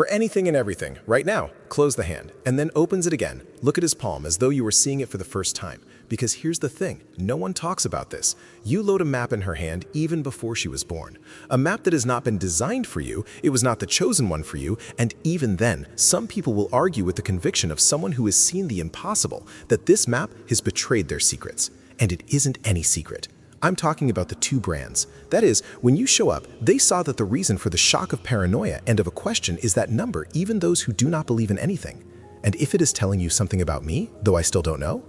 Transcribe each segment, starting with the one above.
For anything and everything, right now, close the hand, and then opens it again. Look at his palm as though you were seeing it for the first time. Because here's the thing, no one talks about this. You load a map in her hand even before she was born. A map that has not been designed for you, it was not the chosen one for you, and even then, some people will argue with the conviction of someone who has seen the impossible, that this map has betrayed their secrets. And it isn't any secret. I'm talking about the two brands. That is, when you show up, they saw that the reason for the shock of paranoia and of a question is that number, even those who do not believe in anything. And if it is telling you something about me, though I still don't know?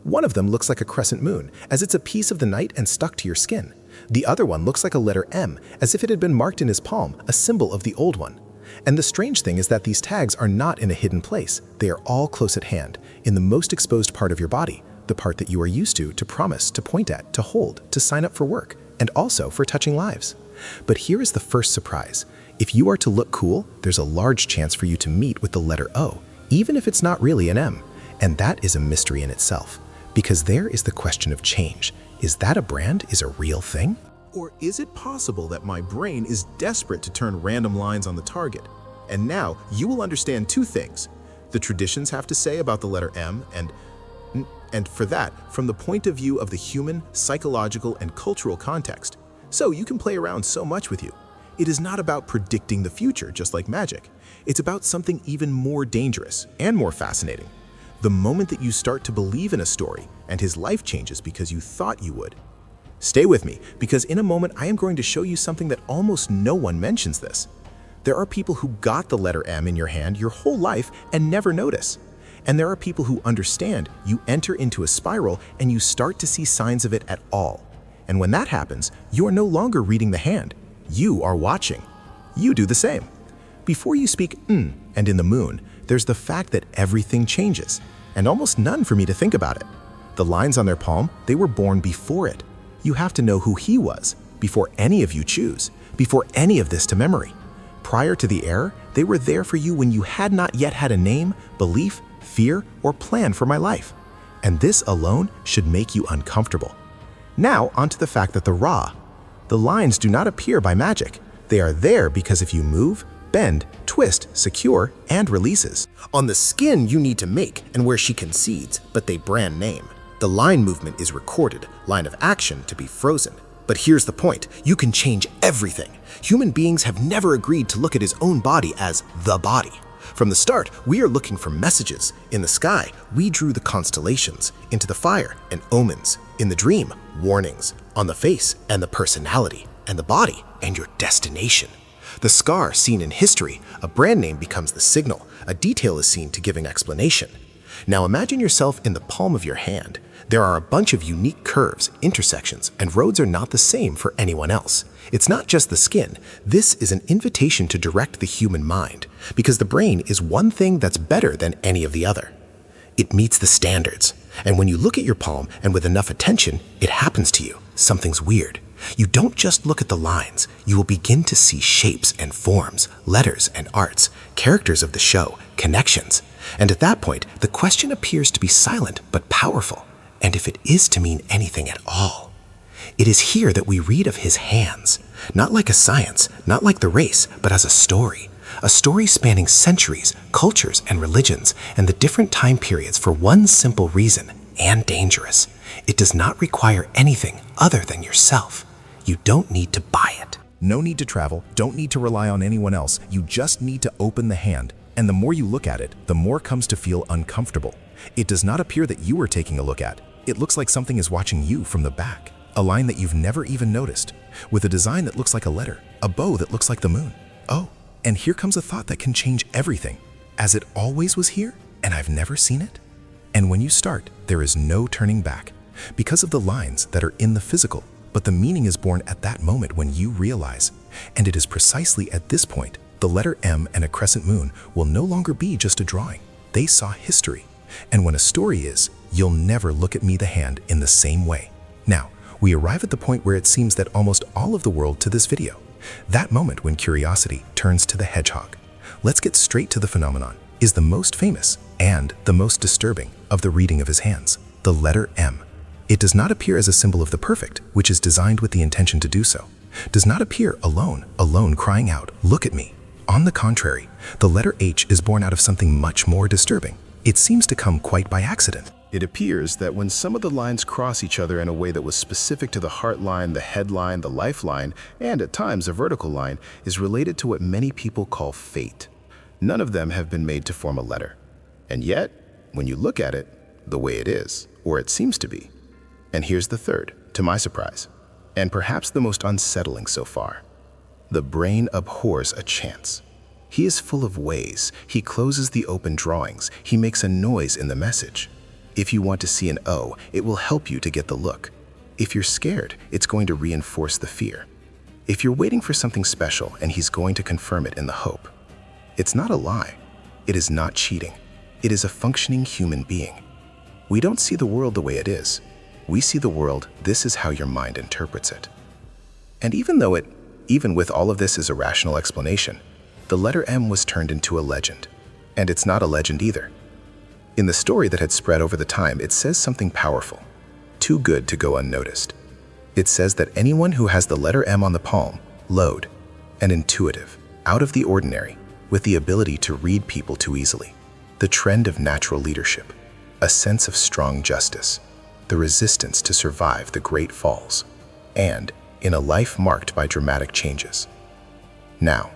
One of them looks like a crescent moon, as it's a piece of the night and stuck to your skin. The other one looks like a letter M, as if it had been marked in his palm, a symbol of the old one. And the strange thing is that these tags are not in a hidden place. They are all close at hand, in the most exposed part of your body, the part that you are used to promise, to point at, to hold, to sign up for work, and also for touching lives. But here is the first surprise. If you are to look cool, there's a large chance for you to meet with the letter O, even if it's not really an M. And that is a mystery in itself. Because there is the question of change. Is that a brand is a real thing? Or is it possible that my brain is desperate to turn random lines on the target? And now you will understand two things. The traditions have to say about the letter M, and for that, from the point of view of the human, psychological, and cultural context. So you can play around so much with you. It is not about predicting the future, just like magic. It's about something even more dangerous and more fascinating. The moment that you start to believe in a story and his life changes because you thought you would. Stay with me, because in a moment I am going to show you something that almost no one mentions this. There are people who got the letter M in your hand your whole life and never notice. And there are people who understand you enter into a spiral and you start to see signs of it at all. And when that happens, you are no longer reading the hand. You are watching. You do the same. Before you speak and in the moon, there's the fact that everything changes, and almost none for me to think about it. The lines on their palm, they were born before it. You have to know who he was, before any of you choose, before any of this to memory. Prior to the error, they were there for you when you had not yet had a name, belief, fear, or plan for my life. And this alone should make you uncomfortable. Now, onto the fact that the lines do not appear by magic. They are there because if you move, bend, twist, secure, and releases. On the skin you need to make and where she concedes, but they brand name. The line movement is recorded, line of action to be frozen. But here's the point, you can change everything. Human beings have never agreed to look at his own body as the body. From the start, we are looking for messages. In the sky, we drew the constellations. Into the fire, and omens. In the dream, warnings. On the face, and the personality. And the body, and your destination. The scar seen in history, a brand name becomes the signal. A detail is seen to give an explanation. Now imagine yourself in the palm of your hand. There are a bunch of unique curves, intersections, and roads are not the same for anyone else. It's not just the skin. This is an invitation to direct the human mind, because the brain is one thing that's better than any of the other. It meets the standards. And when you look at your palm and with enough attention, it happens to you. Something's weird. You don't just look at the lines. You will begin to see shapes and forms, letters and arts, characters of the show, connections. And at that point, the question appears to be silent but powerful. And if it is to mean anything at all, it is here that we read of his hands, not like a science, not like the race, but as a story spanning centuries, cultures, and religions, and the different time periods for one simple reason, and dangerous. It does not require anything other than yourself. You don't need to buy it. No need to travel, don't need to rely on anyone else, you just need to open the hand. And the more you look at it, the more comes to feel uncomfortable. It does not appear that you are taking a look at. It looks like something is watching you from the back. A line that you've never even noticed, with a design that looks like a letter, a bow that looks like the moon. Oh, and here comes a thought that can change everything. As it always was here, and I've never seen it? And when you start, there is no turning back, because of the lines that are in the physical, but the meaning is born at that moment when you realize. And it is precisely at this point, the letter M and a crescent moon will no longer be just a drawing. They saw history. And when a story is, you'll never look at me the hand in the same way. Now, we arrive at the point where it seems that almost all of the world to this video. That moment when curiosity turns to the hedgehog. Let's get straight to the phenomenon. Is the most famous and the most disturbing of the reading of his hands, the letter M. It does not appear as a symbol of the perfect, which is designed with the intention to do so. Does not appear alone crying out, "Look at me." On the contrary, The letter H is born out of something much more disturbing. It seems to come quite by accident. It appears that when some of the lines cross each other in a way that was specific to the heart line, the head line, the lifeline, and at times a vertical line, is related to what many people call fate. None of them have been made to form a letter. And yet, when you look at it, the way it is, or it seems to be. And here's the third, to my surprise, and perhaps the most unsettling so far. The brain abhors a chance. He is full of ways. He closes the open drawings. He makes a noise in the message. If you want to see an O, it will help you to get the look. If you're scared, it's going to reinforce the fear. If you're waiting for something special and he's going to confirm it in the hope. It's not a lie. It is not cheating. It is a functioning human being. We don't see the world the way it is. We see the world, this is how your mind interprets it. And even with all of this as a rational explanation, the letter M was turned into a legend. And it's not a legend either. In the story that had spread over the time, it says something powerful, too good to go unnoticed. It says that anyone who has the letter M on the palm, load, and intuitive, out of the ordinary, with the ability to read people too easily, the trend of natural leadership, a sense of strong justice, the resistance to survive the great falls, and in a life marked by dramatic changes. Now,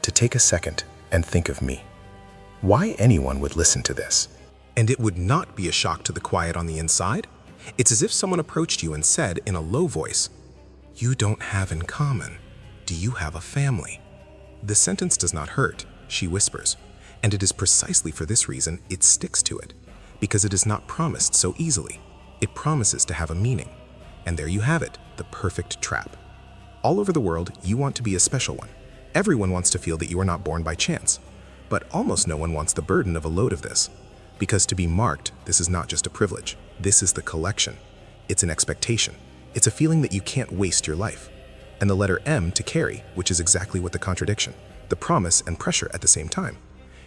to take a second and think of me. Why anyone would listen to this? And it would not be a shock to the quiet on the inside. It's as if someone approached you and said in a low voice, "You don't have in common. Do you have a family?" The sentence does not hurt, she whispers, and it is precisely for this reason it sticks to it, because it is not promised so easily. It promises to have a meaning. And there you have it, the perfect trap. All over the world, you want to be a special one. Everyone wants to feel that you are not born by chance. But almost no one wants the burden of a load of this. Because to be marked, this is not just a privilege. This is the collection. It's an expectation. It's a feeling that you can't waste your life. And the letter M to carry, which is exactly what the contradiction, the promise and pressure at the same time.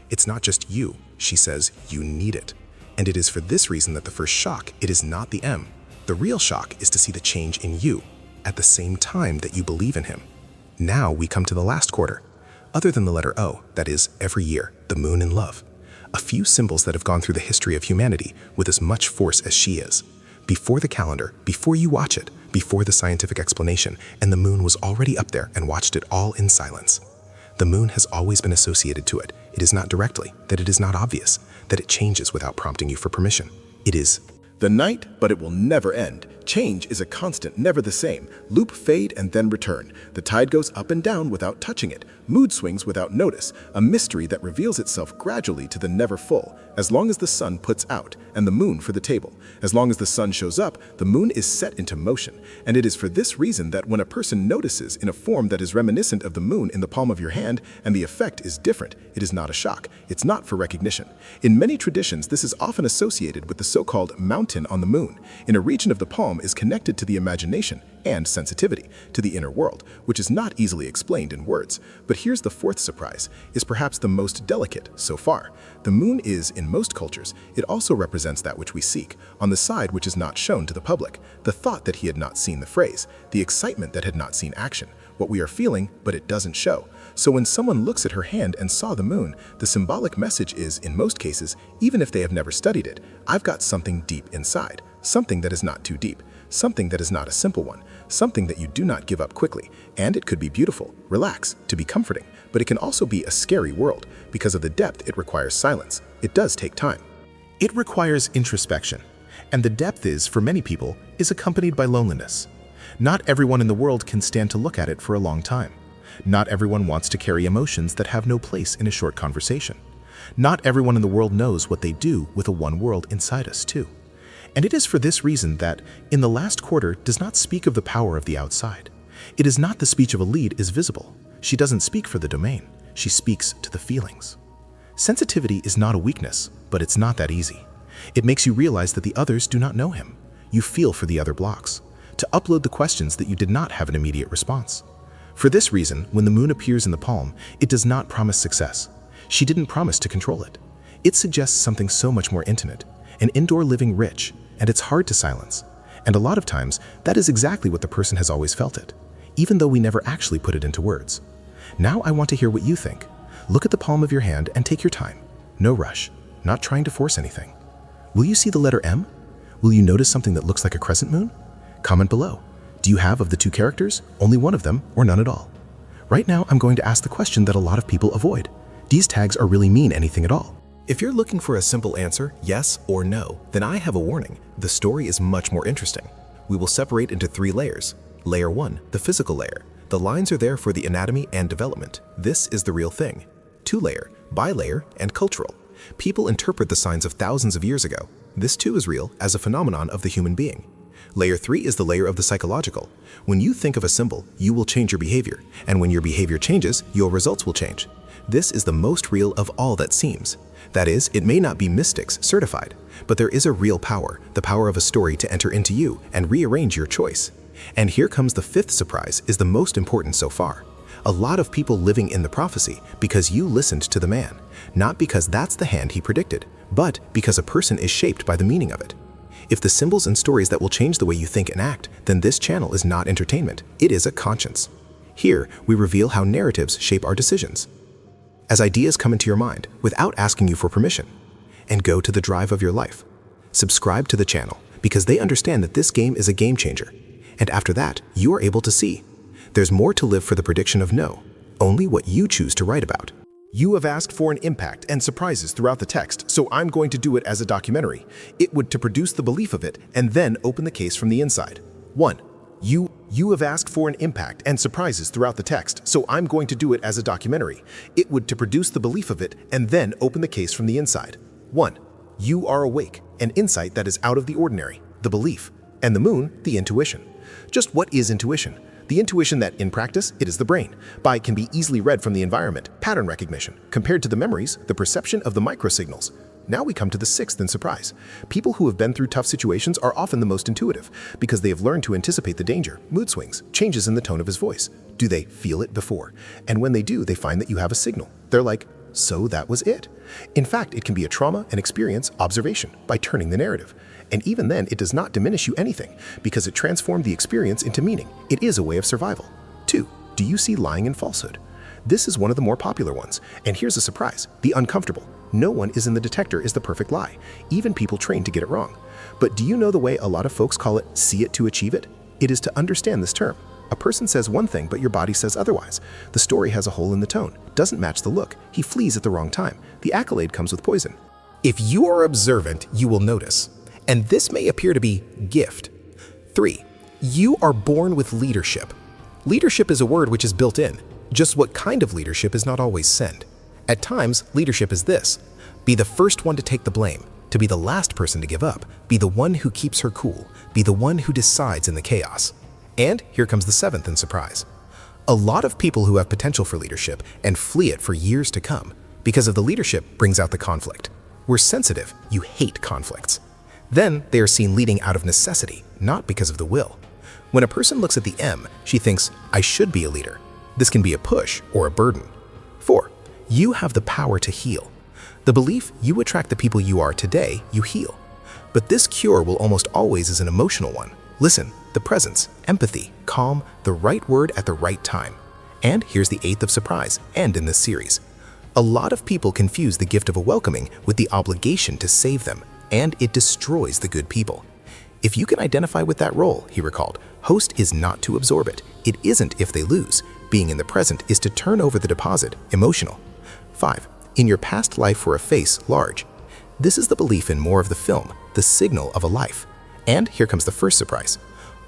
It's not just you, she says, you need it. And it is for this reason that the first shock, it is not the M. The real shock is to see the change in you at the same time that you believe in him. Now we come to the last quarter. Other than the letter O, that is, every year, the moon in love. A few symbols that have gone through the history of humanity with as much force as she is. Before the calendar, before you watch it, before the scientific explanation, and the moon was already up there and watched it all in silence. The moon has always been associated to it. It is not directly, that it is not obvious, that it changes without prompting you for permission. It is The night, but it will never end. Change is a constant, never the same. Loop, fade, and then return. The tide goes up and down without touching it. Mood swings without notice. A mystery that reveals itself gradually to the never full, as long as the sun puts out, and the moon for the table. As long as the sun shows up, the moon is set into motion. And it is for this reason that when a person notices in a form that is reminiscent of the moon in the palm of your hand, and the effect is different, it is not a shock. It's not for recognition. In many traditions, this is often associated with the so-called mountain on the moon. In a region of the palm is connected to the imagination and sensitivity, to the inner world, which is not easily explained in words. But here's the fourth surprise, is perhaps the most delicate so far. The moon is, in most cultures, it also represents that which we seek, on the side which is not shown to the public, the thought that he had not seen the phrase, the excitement that had not seen action, what we are feeling, but it doesn't show. So when someone looks at her hand and saw the moon, the symbolic message is, in most cases, even if they have never studied it, I've got something deep inside, something that is not too deep, something that is not a simple one, something that you do not give up quickly. And it could be beautiful, relax, to be comforting, but it can also be a scary world. Because of the depth, it requires silence. It does take time. It requires introspection, and the depth is, for many people, is accompanied by loneliness. Not everyone in the world can stand to look at it for a long time. Not everyone wants to carry emotions that have no place in a short conversation. Not everyone in the world knows what they do with a one world inside us too. And it is for this reason that, in the last quarter, does not speak of the power of the outside. It is not the speech of a lead is visible. She doesn't speak for the domain. She speaks to the feelings. Sensitivity is not a weakness, but it's not that easy. It makes you realize that the others do not know him. You feel for the other blocks, to upload the questions that you did not have an immediate response. For this reason, when the moon appears in the palm, it does not promise success. She didn't promise to control it. It suggests something so much more intimate, an indoor living rich, and it's hard to silence. And a lot of times, that is exactly what the person has always felt it, even though we never actually put it into words. Now I want to hear what you think. Look at the palm of your hand and take your time. No rush, not trying to force anything. Will you see the letter M? Will you notice something that looks like a crescent moon? Comment below. Do you have, of the two characters, only one of them or none at all? Right now, I'm going to ask the question that a lot of people avoid. These tags are really mean anything at all. If you're looking for a simple answer, yes or no, then I have a warning. The story is much more interesting. We will separate into 3 layers. Layer 1, the physical layer. The lines are there for the anatomy and development. This is the real thing. 2-layer, bilayer, and cultural. People interpret the signs of thousands of years ago. This too is real as a phenomenon of the human being. Layer 3 is the layer of the psychological. When you think of a symbol, you will change your behavior, and when your behavior changes, your results will change. This is the most real of all that seems. That is, it may not be mystics certified, but there is a real power, the power of a story to enter into you and rearrange your choice. And here comes the 5th surprise, is the most important so far. A lot of people living in the prophecy because you listened to the man, not because that's the hand he predicted, but because a person is shaped by the meaning of it. If the symbols and stories that will change the way you think and act, then this channel is not entertainment, it is a conscience. Here, we reveal how narratives shape our decisions. As ideas come into your mind without asking you for permission, and go to the drive of your life. Subscribe to the channel because they understand that this game is a game changer. And after that, you are able to see. There's more to live for the prediction of no, only what you choose to write about. You have asked for an impact and surprises throughout the text, so I'm going to do it as a documentary. It would to produce the belief of it and then open the case from the inside. 1. You have asked for an impact and surprises throughout the text, so I'm going to do it as a documentary. It would to produce the belief of it and then open the case from the inside. 1. You are awake, an insight that is out of the ordinary, the belief, and the moon, the intuition. Just what is intuition? The intuition that, in practice, it is the brain. By can be easily read from the environment, pattern recognition, compared to the memories, the perception of the microsignals. Now we come to the 6th in surprise. People who have been through tough situations are often the most intuitive because they have learned to anticipate the danger, mood swings, changes in the tone of his voice. Do they feel it before? And when they do, they find that you have a signal. They're like, so that was it. In fact, it can be a trauma, an experience, observation by turning the narrative. And even then, it does not diminish you anything because it transformed the experience into meaning. It is a way of survival. 2. Do you see lying and falsehood? This is one of the more popular ones. And here's a surprise, the uncomfortable. No one is in the detector is the perfect lie, even people trained to get it wrong. But do you know the way a lot of folks call it see it to achieve it? It is to understand this term. A person says one thing, but your body says otherwise. The story has a hole in the tone, doesn't match the look. He flees at the wrong time. The accolade comes with poison. If you are observant, you will notice. And this may appear to be gift. 3. You are born with leadership. Leadership is a word which is built in. Just what kind of leadership is not always send. At times, leadership is this. Be the first one to take the blame, to be the last person to give up, be the one who keeps her cool, be the one who decides in the chaos. And here comes the 7th in surprise. A lot of people who have potential for leadership and flee it for years to come because of the leadership brings out the conflict. We're sensitive, you hate conflicts. Then they are seen leading out of necessity, not because of the will. When a person looks at the M, she thinks, I should be a leader. This can be a push or a burden. 4. You have the power to heal. The belief you attract the people you are today, you heal. But this cure will almost always is an emotional one. Listen, the presence, empathy, calm, the right word at the right time. And here's the 8th of surprise, and in this series. A lot of people confuse the gift of a welcoming with the obligation to save them, and it destroys the good people. If you can identify with that role, he recalled, host is not to absorb it. It isn't if they lose. Being in the present is to turn over the deposit, emotional. 5. In your past life were a face large. This is the belief in more of the film, the signal of a life. And here comes the first surprise.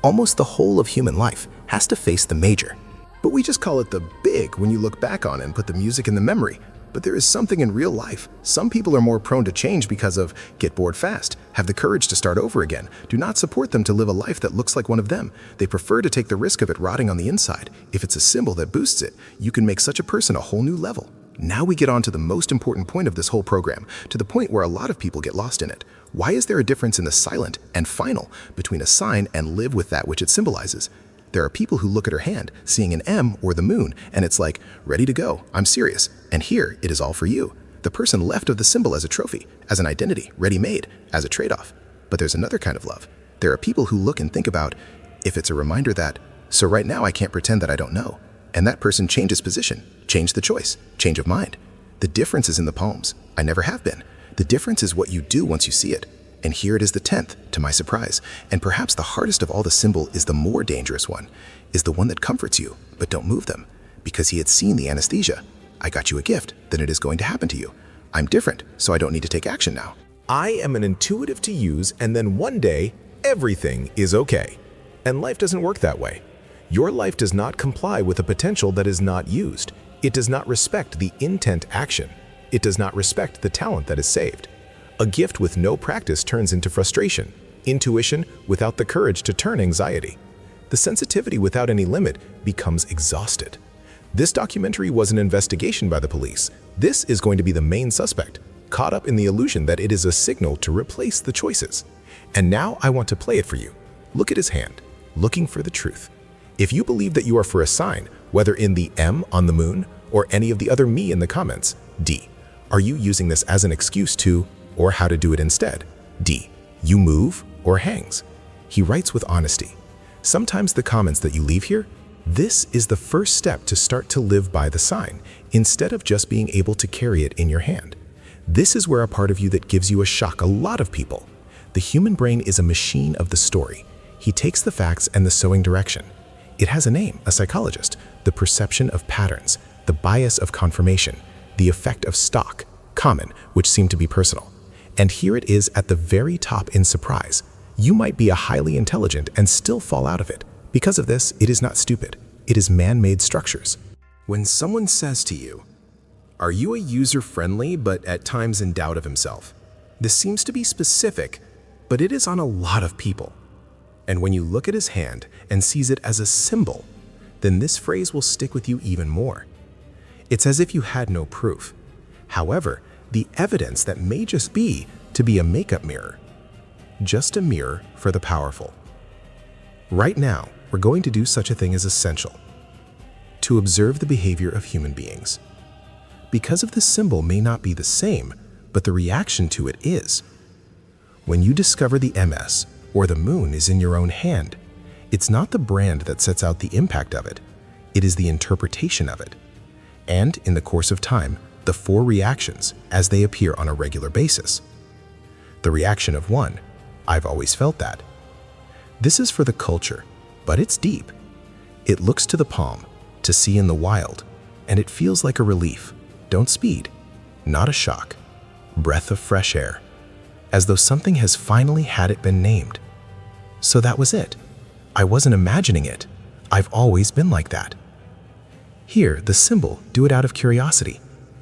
Almost the whole of human life has to face the major. But we just call it the big when you look back on it and put the music in the memory. But there is something in real life. Some people are more prone to change because of get bored fast, have the courage to start over again. Do not support them to live a life that looks like one of them. They prefer to take the risk of it rotting on the inside. If it's a symbol that boosts it, you can make such a person a whole new level. Now we get on to the most important point of this whole program, to the point where a lot of people get lost in it. Why is there a difference in the silent and final between a sign and live with that which it symbolizes? There are people who look at her hand, seeing an M or the moon, and it's like, ready to go, I'm serious. And here, it is all for you. The person left of the symbol as a trophy, as an identity, ready-made, as a trade-off. But there's another kind of love. There are people who look and think about, if it's a reminder that, so right now I can't pretend that I don't know. And that person changes position, change the choice, change of mind. The difference is in the palms. I never have been. The difference is what you do once you see it. And here it is the 10th, to my surprise. And perhaps the hardest of all the symbol is the more dangerous one, is the one that comforts you, but don't move them. Because he had seen the anesthesia. I got you a gift, then it is going to happen to you. I'm different, so I don't need to take action now. I am an intuitive to use, and then one day, everything is okay. And life doesn't work that way. Your life does not comply with a potential that is not used. It does not respect the intent action. It does not respect the talent that is saved. A gift with no practice turns into frustration. Intuition without the courage to turn anxiety. The sensitivity without any limit becomes exhausted. This documentary was an investigation by the police. This is going to be the main suspect, caught up in the illusion that it is a signal to replace the choices. And now I want to play it for you. Look at his hand, looking for the truth. If you believe that you are for a sign, whether in the M on the moon or any of the other me in the comments, D. Are you using this as an excuse to, or how to do it instead? D. You move or hangs. He writes with honesty. Sometimes the comments that you leave here, this is the first step to start to live by the sign, instead of just being able to carry it in your hand. This is where a part of you that gives you a shock a lot of people. The human brain is a machine of the story. He takes the facts and the sewing direction. It has a name, a psychologist, the perception of patterns, the bias of confirmation, the effect of stock, common, which seem to be personal. And here it is at the very top in surprise. You might be a highly intelligent and still fall out of it. Because of this, it is not stupid. It is man-made structures. When someone says to you, "Are you a user-friendly but at times in doubt of himself?" This seems to be specific, but it is on a lot of people. And when you look at his hand and sees it as a symbol, then this phrase will stick with you even more. It's as if you had no proof. However, the evidence that may just be to be a makeup mirror. Just a mirror for the powerful. Right now, we're going to do such a thing as essential. To observe the behavior of human beings. Because of the symbol may not be the same, but the reaction to it is. When you discover the MS, or the moon is in your own hand, it's not the brand that sets out the impact of it. It is the interpretation of it. And in the course of time, the 4 reactions as they appear on a regular basis. The reaction of 1, I've always felt that. This is for the culture, but it's deep. It looks to the palm, to see in the wild, and it feels like a relief. Don't speed, not a shock. Breath of fresh air, as though something has finally had it been named. So that was it. I wasn't imagining it. I've always been like that. Here, the symbol, do it out of curiosity.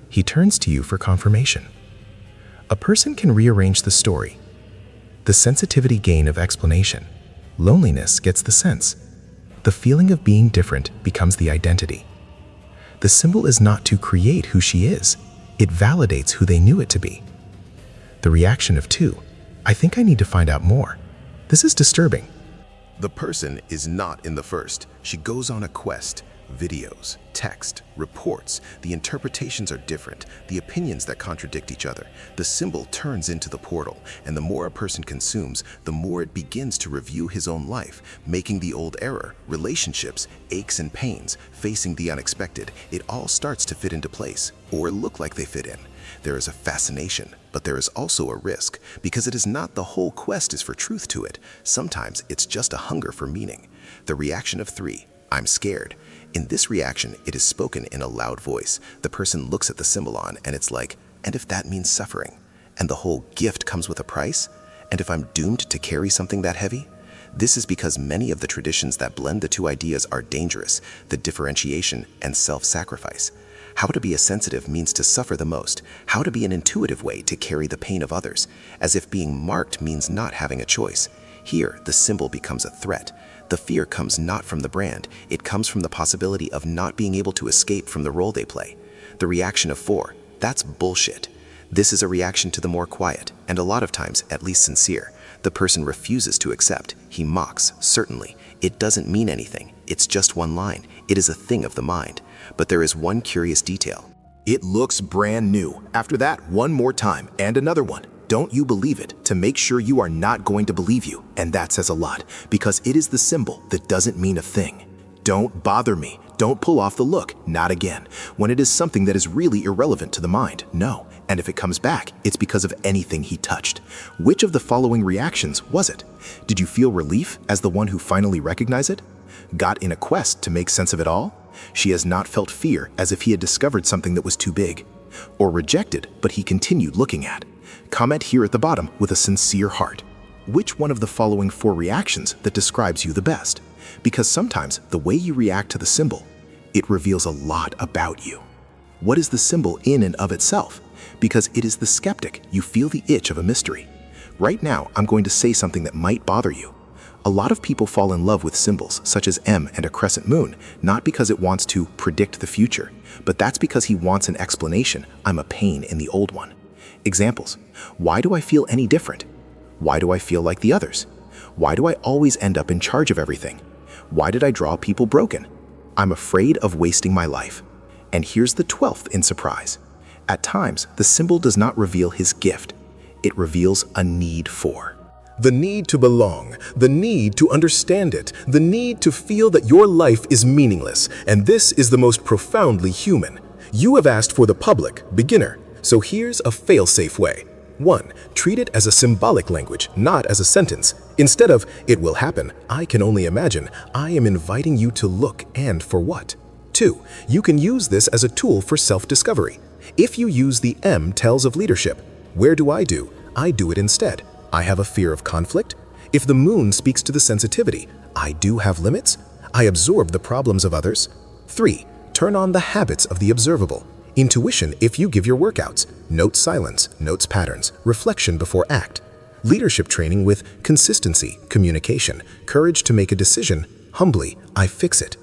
He turns to you for confirmation. A person can rearrange the story. The sensitivity gain of explanation. Loneliness gets the sense. The feeling of being different becomes the identity. The symbol is not to create who she is. It validates who they knew it to be. The reaction of 2, I think I need to find out more. This is disturbing. The person is not in the first. She goes on a quest. Videos, text, reports, the interpretations are different, the opinions that contradict each other. The symbol turns into the portal, and the more a person consumes, the more it begins to review his own life, making the old error, relationships, aches and pains, facing the unexpected. It all starts to fit into place, or look like they fit in. There is a fascination, but there is also a risk, because it is not the whole quest is for truth to it. Sometimes it's just a hunger for meaning. The reaction of 3, I'm scared. In this reaction, it is spoken in a loud voice. The person looks at the symbol on, and it's like, and if that means suffering? And the whole gift comes with a price? And if I'm doomed to carry something that heavy? This is because many of the traditions that blend the 2 ideas are dangerous, the differentiation and self-sacrifice. How to be a sensitive means to suffer the most. How to be an intuitive way to carry the pain of others, as if being marked means not having a choice. Here, the symbol becomes a threat. The fear comes not from the brand, it comes from the possibility of not being able to escape from the role they play. The reaction of 4, that's bullshit. This is a reaction to the more quiet, and a lot of times, at least sincere. The person refuses to accept. He mocks, certainly. It doesn't mean anything. It's just one line. It is a thing of the mind. But there is one curious detail. It looks brand new. After that, one more time, and another one. Don't you believe it, to make sure you are not going to believe you. And that says a lot, because it is the symbol that doesn't mean a thing. Don't bother me. Don't pull off the look, not again, when it is something that is really irrelevant to the mind, no. And if it comes back, it's because of anything he touched. Which of the following reactions was it? Did you feel relief as the one who finally recognized it? Got in a quest to make sense of it all? She has not felt fear as if he had discovered something that was too big. Or rejected, but he continued looking at. Comment here at the bottom with a sincere heart. Which one of the following 4 reactions that describes you the best? Because sometimes the way you react to the symbol, it reveals a lot about you. What is the symbol in and of itself? Because it is the skeptic, you feel the itch of a mystery. Right now, I'm going to say something that might bother you. A lot of people fall in love with symbols such as M and a crescent moon, not because it wants to predict the future, but that's because he wants an explanation. I'm a pain in the old one. Examples. Why do I feel any different? Why do I feel like the others? Why do I always end up in charge of everything? Why did I draw people broken? I'm afraid of wasting my life. And here's the 12th in surprise. At times, the symbol does not reveal his gift. It reveals a need for. The need to belong, the need to understand it, the need to feel that your life is meaningless, and this is the most profoundly human. You have asked for the public, beginner, so here's a fail-safe way. 1. Treat it as a symbolic language, not as a sentence. Instead of, "It will happen, I can only imagine," I am inviting you to look and for what. 2. You can use this as a tool for self-discovery. If you use the M tells of leadership. Where do? I do it instead. I have a fear of conflict. If the moon speaks to the sensitivity, I do have limits. I absorb the problems of others. 3. Turn on the habits of the observable. Intuition if you give your workouts. Note silence, notes patterns, reflection before act. Leadership training with consistency, communication, courage to make a decision, humbly, I fix it.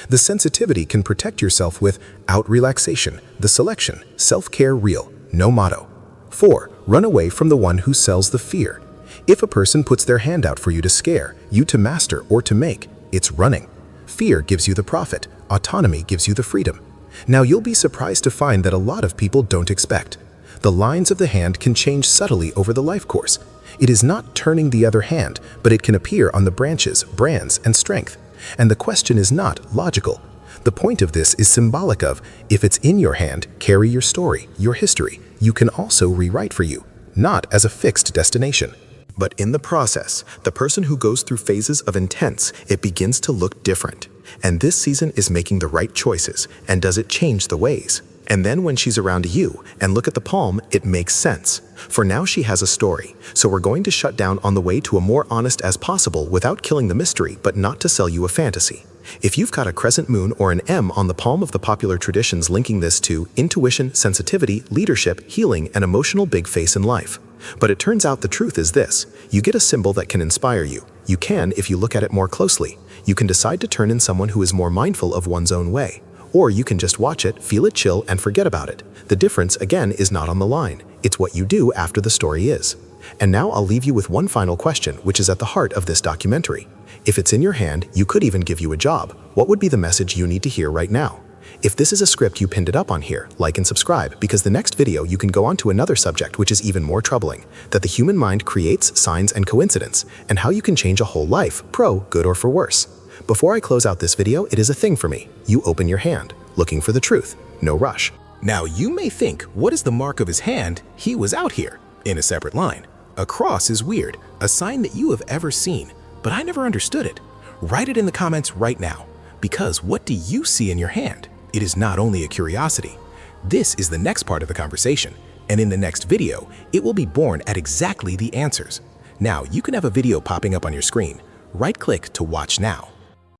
The sensitivity can protect yourself with out relaxation, the selection, self-care real, no motto. 4. Run away from the one who sells the fear. If a person puts their hand out for you to scare, you to master or to make, it's running. Fear gives you the profit, autonomy gives you the freedom. Now you'll be surprised to find that a lot of people don't expect. The lines of the hand can change subtly over the life course. It is not turning the other hand, but it can appear on the branches, brands, and strength. And the question is not logical. The point of this is symbolic of, if it's in your hand, carry your story, your history. You can also rewrite for you, not as a fixed destination. But in the process, the person who goes through phases of intense, it begins to look different. And this season is making the right choices, and does it change the ways? And then when she's around you and look at the palm, it makes sense. For now she has a story, so we're going to shut down on the way to a more honest as possible without killing the mystery, but not to sell you a fantasy. If you've got a crescent moon or an M on the palm of the popular traditions linking this to intuition, sensitivity, leadership, healing, and emotional big face in life. But it turns out the truth is this: you get a symbol that can inspire you. You can if you look at it more closely. You can decide to turn in someone who is more mindful of one's own way. Or you can just watch it, feel it chill, and forget about it. The difference, again, is not on the line. It's what you do after the story is. And now I'll leave you with one final question, which is at the heart of this documentary. If it's in your hand, you could even give you a job. What would be the message you need to hear right now? If this is a script you pinned it up on here, like and subscribe, because the next video you can go on to another subject which is even more troubling, that the human mind creates signs and coincidence, and how you can change a whole life, pro, good or for worse. Before I close out this video, it is a thing for me. You open your hand, looking for the truth. No rush. Now you may think, what is the mark of his hand? He was out here, in a separate line. A cross is weird, a sign that you have ever seen, but I never understood it. Write it in the comments right now, because what do you see in your hand? It is not only a curiosity. This is the next part of the conversation, and in the next video, it will be born at exactly the answers. Now you can have a video popping up on your screen. Right-click to watch now.